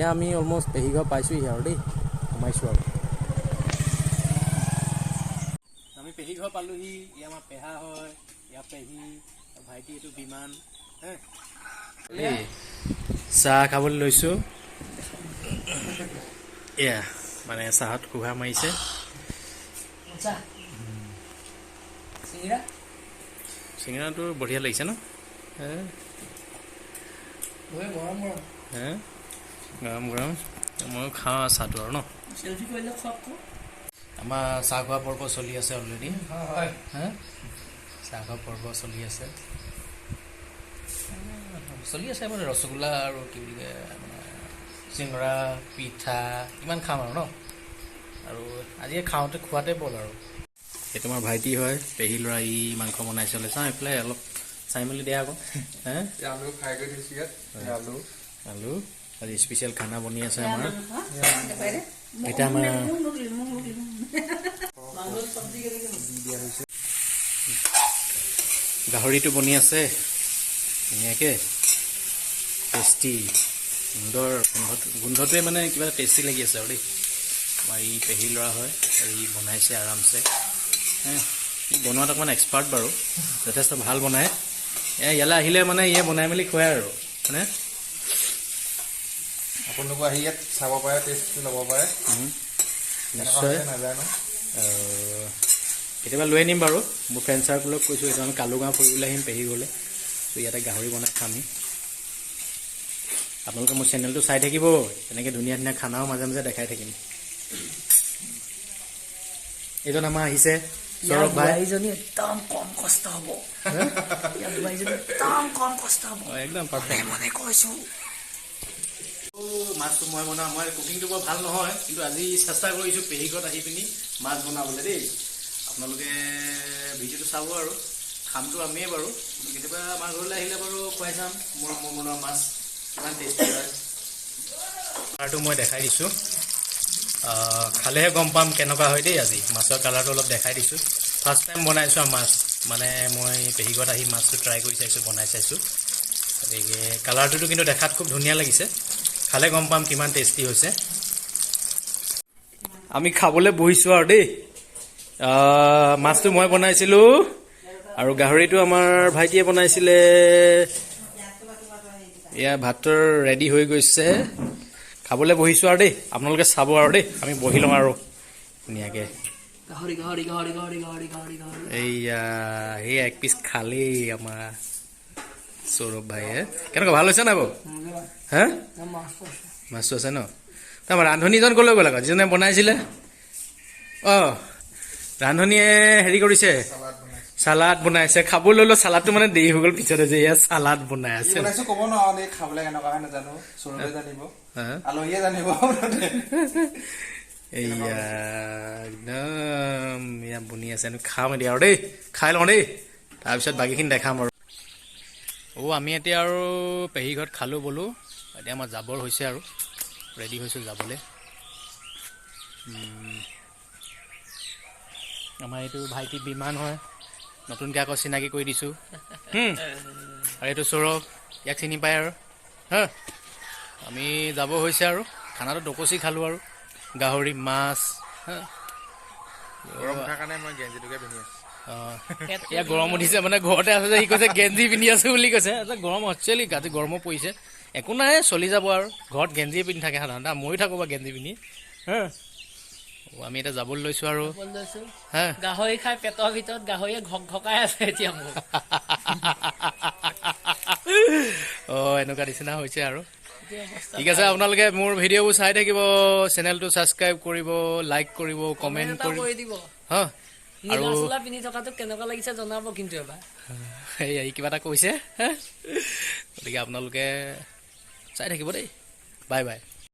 এয়া আমি অলমষ্ট পেহীঘৰ পাইছোঁহি আৰু দেই সোমাইছোঁ আৰু আমি পেহীঘৰ পালোঁহি এয়া আমাৰ পেহা হয় এয়া পেহী ভাইটি এইটো বিমান চাহ খাবলৈ লৈছোঁ এয়া মানে চাহত কুহা মাৰিছে চিঙৰাটো বঢ়িয়া লাগিছে ন গৰম গৰম ময়ো খাওঁ চাহটো আৰু ন আমাৰ চাহ খোৱা পৰ্ব চলি আছে অলৰেডি চাহ খোৱা পৰ্ব চলি আছে মানে ৰসগোল্লা আৰু কি বুলি কয় মানে চিঙৰা পিঠা ইমান খাম আৰু ন আৰু আজি খাওঁতে খোৱাতে বল আৰু এই তোমাৰ ভাইটি হয় পেহী ল'ৰা ই মাংস বনাইছিলে চাওঁ এইফালে অলপ চাই মেলি দিয়া আকৌ আলু ফ্ৰাই কৰি দিছোঁ ইয়াত আলু আজি স্পেচিয়েল খানা বনি আছে আমাৰ এতিয়া আমাৰ গাহৰিটো বনি আছে ধুনীয়াকৈ টেষ্টি গোন্ধটোৱে মানে কিবা এটা টেষ্টি লাগি আছে আৰু দেই আমাৰ ই পেহী ল'ৰা হয় আৰু ই বনাইছে আৰামছে বনোৱাত অকণমান এক্সপাৰ্ট বাৰু যথেষ্ট ভাল বনায় ইয়ালৈ আহিলে মানে ইয়ে বনাই মেলি খুৱায় আৰু মানে আপোনালোকে আহি ইয়াত চাব পাৰে টেষ্টটো ল'ব পাৰে নিশ্চয় নাজানো কেতিয়াবা লৈ আনিম বাৰু মোৰ ফ্ৰেণ্ড চাৰ্কুলক কৈছোঁ এতিয়া আমি কালুগাঁও ফুৰিবলৈ আহিম পেহী গ'লে ত' ইয়াতে গাহৰি বনাই খামি আপোনালোকে মোৰ চেনেলটো চাই থাকিব তেনেকৈ ধুনীয়া ধুনীয়া খানাও মাজে মাজে দেখাই থাকিম এইজন আমাৰ আহিছে সৌৰভ ভাই একদম কম কষ্ট হ'ব একদম কম কষ্ট হ'ব একদম পাৰফেক্ট মানে কৈছোঁ মাছটো মই বনাওঁ মই কুকিংটো বৰ ভাল নহয় কিন্তু আজি চেষ্টা কৰিছোঁ পেহীঘৰত আহি পিনি মাছ বনাবলৈ দেই আপোনালোকে ভিডিঅ'টো চাব আৰু খামটো আমিয়ে বাৰু কেতিয়াবা আমাৰ ঘৰলৈ আহিলে বাৰু খুৱাই চাম মোৰ বনোৱা মাছ কিমান টেষ্টি হয় কালাৰটো মই দেখাই দিছোঁ খালেহে গম পাম কেনেকুৱা হয় দেই আজি মাছৰ কালাৰটো অলপ দেখাই দিছোঁ ফাৰ্ষ্ট টাইম বনাইছোঁ আৰু মাছ মানে মই পেহীঘৰত আহি মাছটো ট্ৰাই কৰি চাইছোঁ বনাই চাইছোঁ গতিকে কালাৰটোতো কিন্তু দেখাত খুব ধুনীয়া লাগিছে খালে গম পাম কিমান টেষ্টি হৈছে আমি খাবলৈ বহিছোঁ আৰু দেই মাছটো মই বনাইছিলোঁ আৰু গাহৰিটো আমাৰ ভাইটিয়ে বনাইছিলে এয়া ভাতৰ ৰেডি হৈ গৈছে খাবলৈ বহিছোঁ আৰু দেই আপোনালোকে চাব আৰু দেই আমি বহি লওঁ আৰু ধুনীয়াকৈ এইয়া সেই এক পিচ খালেই আমাৰ সৌৰভ ভাইয়ে কেনেকুৱা ভাল হৈছে নাই বাৰু হা মাছটো আছে ন তাৰপৰা ৰান্ধনীজন ক'লৈ গ'ল আকৌ যিজনে বনাইছিলে ৰান্ধনীয়ে হেৰি কৰিছে চালাড বনাইছে খাবলৈ ল'লো চালাডটো মানে দেৰি হৈ গ'ল পিছতে যে এয়া চালাড বনাই আছে ক'ব নোৱাৰো খাবলৈ কেনেকুৱা হয় নাজানো সৌৰভে জানিব আলহীয়ে জানিব এইয়া একদম এয়া বনি আছে আমি খাম এতিয়া আৰু দেই খাই লওঁ দেই তাৰপিছত বাকীখিনি দেখাম আৰু আমি এতিয়া আৰু পেহী ঘৰত খালোঁ বোলো এতিয়া আমাৰ যাবৰ হৈছে আৰু ৰেডি হৈছোঁ যাবলৈ আমাৰ এইটো ভাইটি বিমান হয় নতুনকৈ আকৌ চিনাকি কৰি দিছোঁ আৰু এইটো সৌৰভ ইয়াক চিনি পায় আৰু হা আমি যাব হৈছে আৰু খানাটো ডকচি খালোঁ আৰু গাহৰি মাছ গৰম থকাৰ কাৰণে মই গেঞ্জিটোকে পিন্ধি আছোঁ ইয়াৰ গৰম উঠিছে মানে ঘৰতে আছে যে সি কৈছে গেঞ্জি পিন্ধি আছোঁ বুলি কৈছে গৰম একচুৱেলি গাটো গৰমো পৰিছে একো নাই চলি যাব আৰু ঘৰত গেঞ্জিয়ে পিন্ধি থাকে সাধাৰণতে ময়ো থাকোঁ বা গেঞ্জি পিন্ধি আমি এতিয়া যাবলৈ লৈছোঁ আৰু গাহৰি খাই পেটৰ ভিতৰত গাহৰিয়ে ঘকাই আছে এতিয়া মোক এনেকুৱা নিচিনা হৈছে আৰু ঠিক আছে আপোনালোকে মোৰ ভিডিঅ'বোৰ চাই থাকিব চেনেলটো ছাবস্ক্ৰাইব কৰিব লাইক কৰিব কমেণ্ট কৰি দিব আৰু পিন্ধি থকাটো কেনেকুৱা লাগিছে জনাব কিন্তু এবাৰ এই কিবা এটা কৈছে গতিকে আপোনালোকে চাই থাকিব দেই বাই বাই